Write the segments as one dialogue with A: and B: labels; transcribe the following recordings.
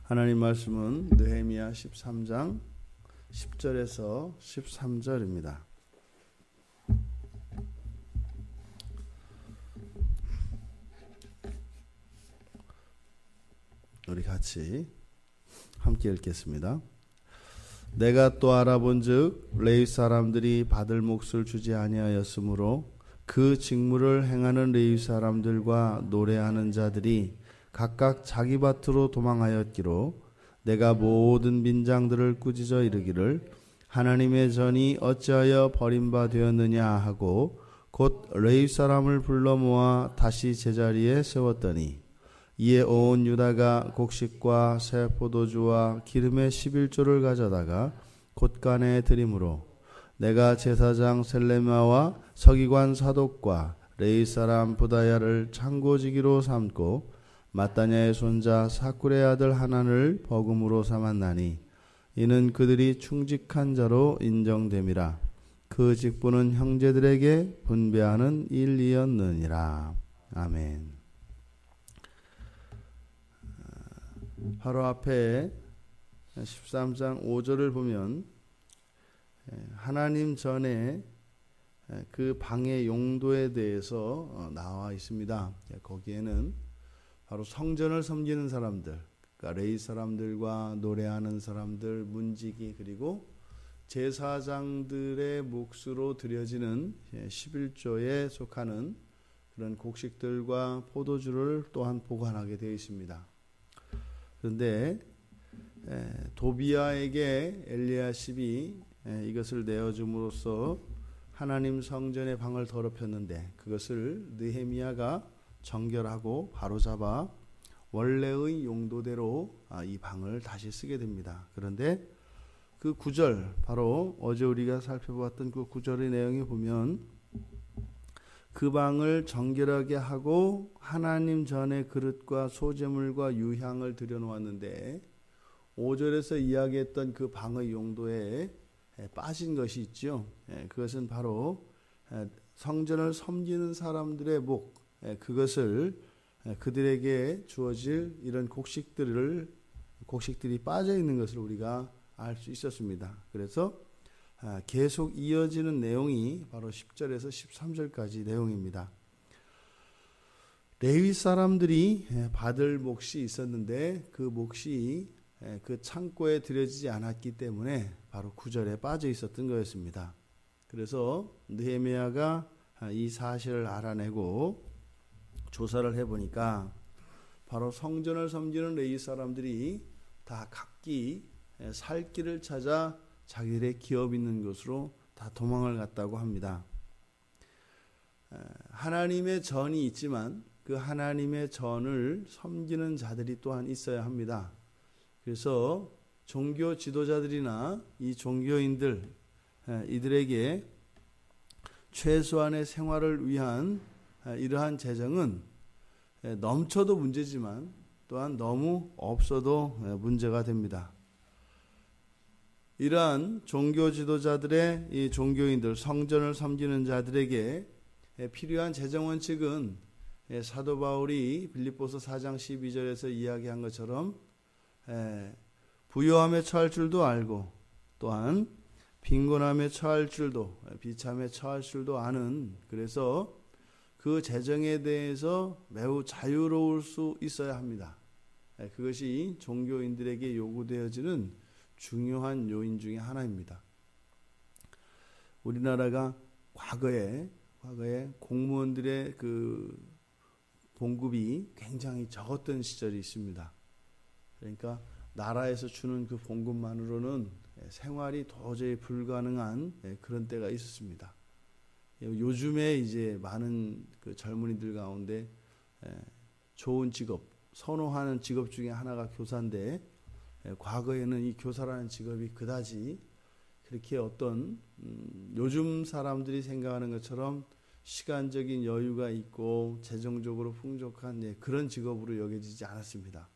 A: 하나님 말씀은 느헤미야 13장 10절에서 13절입니다. 우리 같이 함께 읽겠습니다. 내가 또 알아본즉 레위 사람들이 받을 몫을 주지 아니하였으므로 그 직무를 행하는 레위 사람들과 노래하는 자들이 각각 자기 밭으로 도망하였기로 내가 모든 빈장들을 꾸짖어 이르기를 하나님의 전이 어찌하여 버림받되었느냐 하고 곧 레위 사람을 불러 모아 다시 제자리에 세웠더니 이에 온 유다가 곡식과 새 포도주와 기름의 11조를 가져다가 곳간에 드림으로 내가 제사장 셀레마와 서기관 사독과 레위 사람 부다야를 창고지기로 삼고 마따냐의 손자 사쿨의 아들 하난을 버금으로 삼았나니 이는 그들이 충직한 자로 인정됨이라. 그 직분은 형제들에게 분배하는 일이었느니라. 아멘. 바로 앞에 13장 5절을 보면 하나님 전에 그 방의 용도에 대해서 나와 있습니다. 거기에는 바로 성전을 섬기는 사람들, 그러니까 레위 사람들과 노래하는 사람들, 문지기 그리고 제사장들의 몫으로 드려지는 11조에 속하는 그런 곡식들과 포도주를 또한 보관하게 되어 있습니다. 그런데 도비아에게 엘리야십이 이것을 내어줌으로써 하나님 성전의 방을 더럽혔는데 그것을 느헤미야가 정결하고 바로잡아 원래의 용도대로 이 방을 다시 쓰게 됩니다. 그런데 그 9절, 바로 어제 우리가 살펴봤던 그 9절의 내용에 보면 그 방을 정결하게 하고 하나님 전에 그릇과 소제물과 유향을 들여놓았는데 5절에서 이야기했던 그 방의 용도에 빠진 것이 있죠. 그것은 바로 성전을 섬기는 사람들의 목, 그것을 그들에게 주어질 이런 곡식들이 빠져 있는 것을 우리가 알 수 있었습니다. 그래서 계속 이어지는 내용이 바로 10절에서 13절까지 내용입니다. 레위 사람들이 받을 몫이 있었는데 그 몫이 그 창고에 들여지지 않았기 때문에 바로 9절에 빠져 있었던 거였습니다. 그래서 느헤미야가 이 사실을 알아내고 조사를 해보니까 바로 성전을 섬기는 레위 사람들이 다 각기 살 길을 찾아 자기들의 기업 있는 곳으로 다 도망을 갔다고 합니다. 하나님의 전이 있지만 그 하나님의 전을 섬기는 자들이 또한 있어야 합니다. 그래서 종교 지도자들이나 이 종교인들 이들에게 최소한의 생활을 위한 이러한 재정은 넘쳐도 문제지만 또한 너무 없어도 문제가 됩니다. 이러한 종교 지도자들의 이 종교인들, 성전을 섬기는 자들에게 필요한 재정 원칙은 사도 바울이 빌립보서 4장 12절에서 이야기한 것처럼 부요함에 처할 줄도 알고 또한 빈곤함에 처할 줄도 비참에 처할 줄도 아는, 그래서 그 재정에 대해서 매우 자유로울 수 있어야 합니다. 그것이 종교인들에게 요구되어지는 중요한 요인 중에 하나입니다. 우리나라가 과거에 공무원들의 그 봉급이 굉장히 적었던 시절이 있습니다. 그러니까 나라에서 주는 그 봉급만으로는 생활이 도저히 불가능한 그런 때가 있었습니다. 요즘에 이제 많은 그 젊은이들 가운데 좋은 직업, 선호하는 직업 중에 하나가 교사인데 과거에는 이 교사라는 직업이 그다지 그렇게 어떤 요즘 사람들이 생각하는 것처럼 시간적인 여유가 있고 재정적으로 풍족한 그런 직업으로 여겨지지 않았습니다.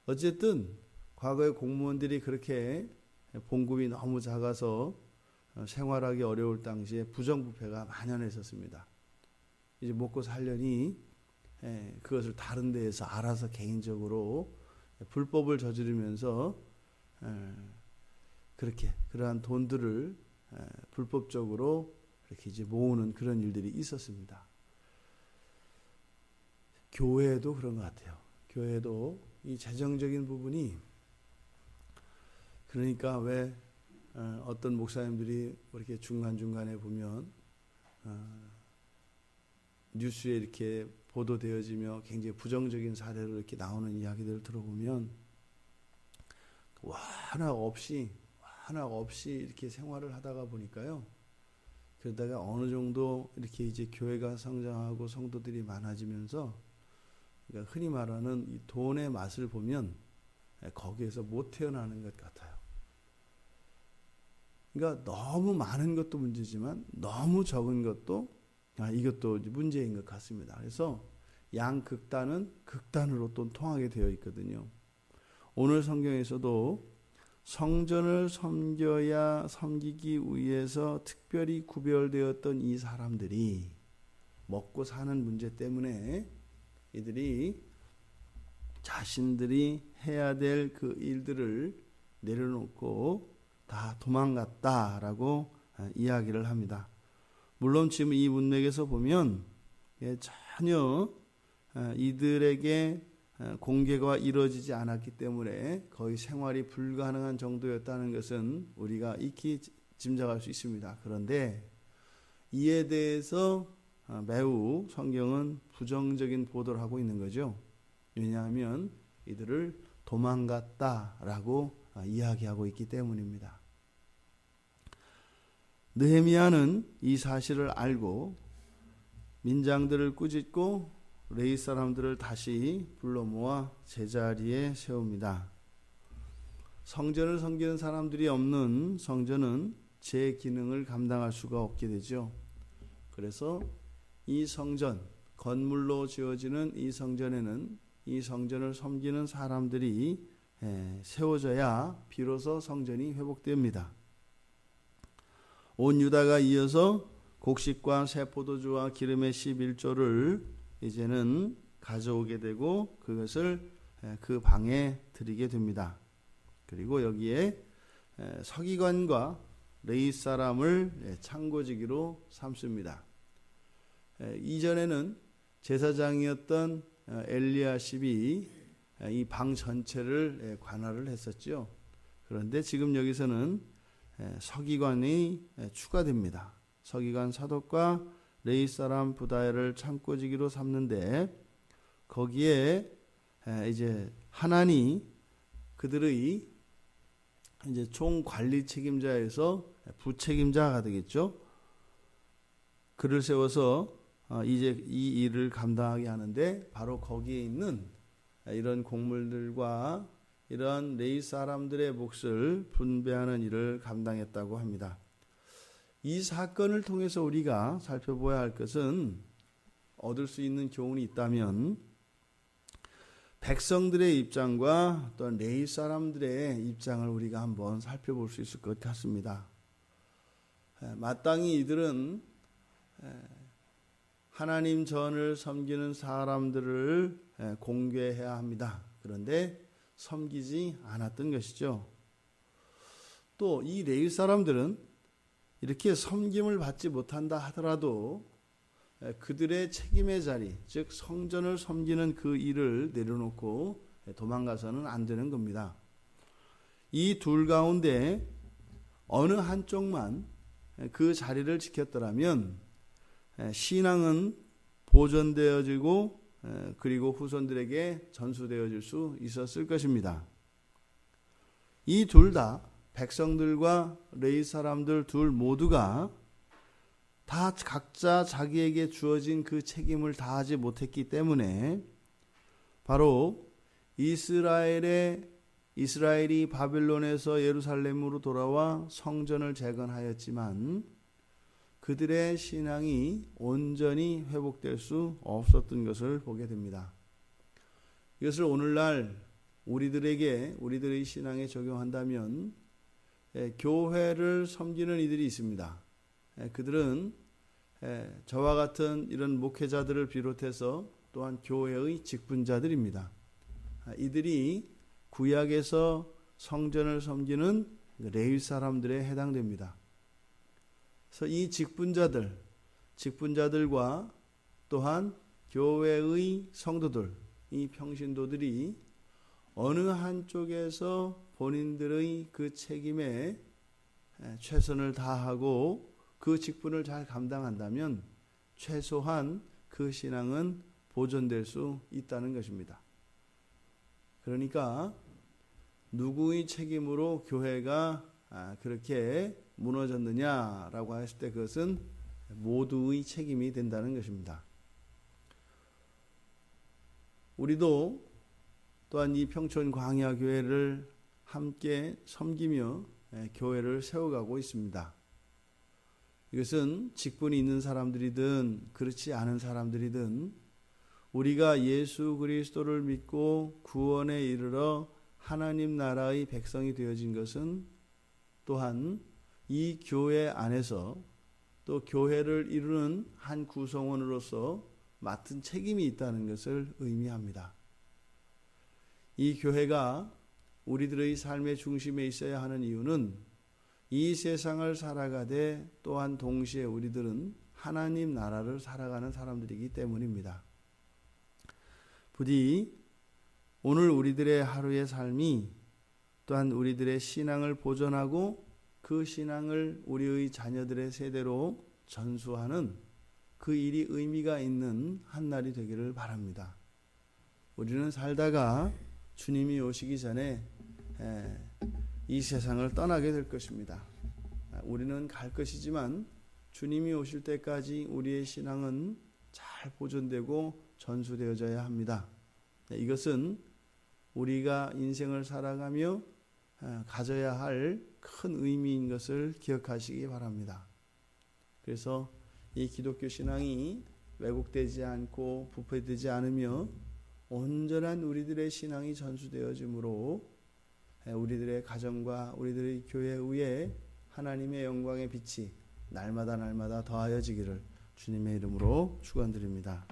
A: 어쨌든 과거에 공무원들이 그렇게 봉급이 너무 작아서 생활하기 어려울 당시에 부정부패가 만연했었습니다. 이제 먹고 살려니 그것을 다른 데에서 알아서 개인적으로 불법을 저지르면서 그렇게 그러한 돈들을 불법적으로 이렇게 이제 모으는 그런 일들이 있었습니다. 교회도 그런 것 같아요. 교회도 이 재정적인 부분이, 그러니까 왜 어떤 목사님들이 이렇게 중간중간에 보면 뉴스에 이렇게 보도되어지며 굉장히 부정적인 사례로 이렇게 나오는 이야기들을 들어보면 하나 없이 이렇게 생활을 하다가 보니까요. 그러다가 어느 정도 이렇게 이제 교회가 성장하고 성도들이 많아지면서, 그러니까 흔히 말하는 이 돈의 맛을 보면 거기에서 못 태어나는 것 같아요. 그러니까 너무 많은 것도 문제지만 너무 적은 것도 이것도 문제인 것 같습니다. 그래서 양극단은 극단으로 또 통하게 되어 있거든요. 오늘 성경에서도 성전을 섬기기 위해서 특별히 구별되었던 이 사람들이 먹고 사는 문제 때문에 이들이 자신들이 해야 될 그 일들을 내려놓고 다 도망갔다라고 이야기를 합니다. 물론 지금 이 문맥에서 보면 전혀 이들에게 공개가 이루어지지 않았기 때문에 거의 생활이 불가능한 정도였다는 것은 우리가 익히 짐작할 수 있습니다. 그런데 이에 대해서 매우 성경은 부정적인 보도를 하고 있는 거죠. 왜냐하면 이들을 도망갔다라고 이야기하고 있기 때문입니다. 느헤미야는 이 사실을 알고 민장들을 꾸짖고 레위 사람들을 다시 불러 모아 제자리에 세웁니다. 성전을 섬기는 사람들이 없는 성전은 제 기능을 감당할 수가 없게 되죠. 그래서 이 성전, 건물로 지어지는 이 성전에는 이 성전을 섬기는 사람들이 세워져야 비로소 성전이 회복됩니다. 온 유다가 이어서 곡식과 새 포도주와 기름의 11조를 이제는 가져오게 되고 그것을 그 방에 드리게 됩니다. 그리고 여기에 서기관과 레위 사람을 창고지기로 삼습니다. 이전에는 제사장이었던 엘리야십이 이 방 전체를 관할을 했었죠. 그런데 지금 여기서는 서기관이 추가됩니다. 서기관 사독과 레위 사람 부다엘을 창고지기로 삼는데 거기에 이제 하나니 그들의 이제 총 관리 책임자에서 부책임자가 되겠죠. 그를 세워서 이제 이 일을 감당하게 하는데 바로 거기에 있는 이런 곡물들과 이런 레위 사람들의 몫을 분배하는 일을 감당했다고 합니다. 이 사건을 통해서 우리가 살펴봐야 할 것은, 얻을 수 있는 교훈이 있다면 백성들의 입장과 또 레위 사람들의 입장을 우리가 한번 살펴볼 수 있을 것 같습니다. 마땅히 이들은 하나님 전을 섬기는 사람들을 공개해야 합니다. 그런데 섬기지 않았던 것이죠. 또 이 레위 사람들은 이렇게 섬김을 받지 못한다 하더라도 그들의 책임의 자리, 즉 성전을 섬기는 그 일을 내려놓고 도망가서는 안 되는 겁니다. 이 둘 가운데 어느 한쪽만 그 자리를 지켰더라면 신앙은 보존되어지고 그리고 후손들에게 전수되어질 수 있었을 것입니다. 이 둘 다, 백성들과 레위 사람들 둘 모두가 다 각자 자기에게 주어진 그 책임을 다하지 못했기 때문에 바로 이스라엘이 바벨론에서 예루살렘으로 돌아와 성전을 재건하였지만 그들의 신앙이 온전히 회복될 수 없었던 것을 보게 됩니다. 이것을 오늘날 우리들의 신앙에 적용한다면 교회를 섬기는 이들이 있습니다. 그들은 저와 같은 이런 목회자들을 비롯해서 또한 교회의 직분자들입니다. 이들이 구약에서 성전을 섬기는 레위 사람들에 해당됩니다. 그래서 이 직분자들과 또한 교회의 성도들, 이 평신도들이 어느 한쪽에서 본인들의 그 책임에 최선을 다하고 그 직분을 잘 감당한다면 최소한 그 신앙은 보존될 수 있다는 것입니다. 그러니까 누구의 책임으로 교회가 그렇게 무너졌느냐라고 했을 때 그것은 모두의 책임이 된다는 것입니다. 우리도 또한 이 평촌 광야교회를 함께 섬기며 교회를 세워가고 있습니다. 이것은 직분이 있는 사람들이든 그렇지 않은 사람들이든 우리가 예수 그리스도를 믿고 구원에 이르러 하나님 나라의 백성이 되어진 것은 또한 이 교회 안에서 또 교회를 이루는 한 구성원으로서 맡은 책임이 있다는 것을 의미합니다. 이 교회가 우리들의 삶의 중심에 있어야 하는 이유는 이 세상을 살아가되 또한 동시에 우리들은 하나님 나라를 살아가는 사람들이기 때문입니다. 부디 오늘 우리들의 하루의 삶이 또한 우리들의 신앙을 보존하고 그 신앙을 우리의 자녀들의 세대로 전수하는 그 일이 의미가 있는 한 날이 되기를 바랍니다. 우리는 살다가 주님이 오시기 전에 이 세상을 떠나게 될 것입니다. 우리는 갈 것이지만 주님이 오실 때까지 우리의 신앙은 잘 보존되고 전수되어져야 합니다. 이것은 우리가 인생을 살아가며 가져야 할 큰 의미인 것을 기억하시기 바랍니다. 그래서 이 기독교 신앙이 왜곡되지 않고 부패되지 않으며 온전한 우리들의 신앙이 전수되어지므로 우리들의 가정과 우리들의 교회 위에 하나님의 영광의 빛이 날마다 더하여지기를 주님의 이름으로 축원드립니다.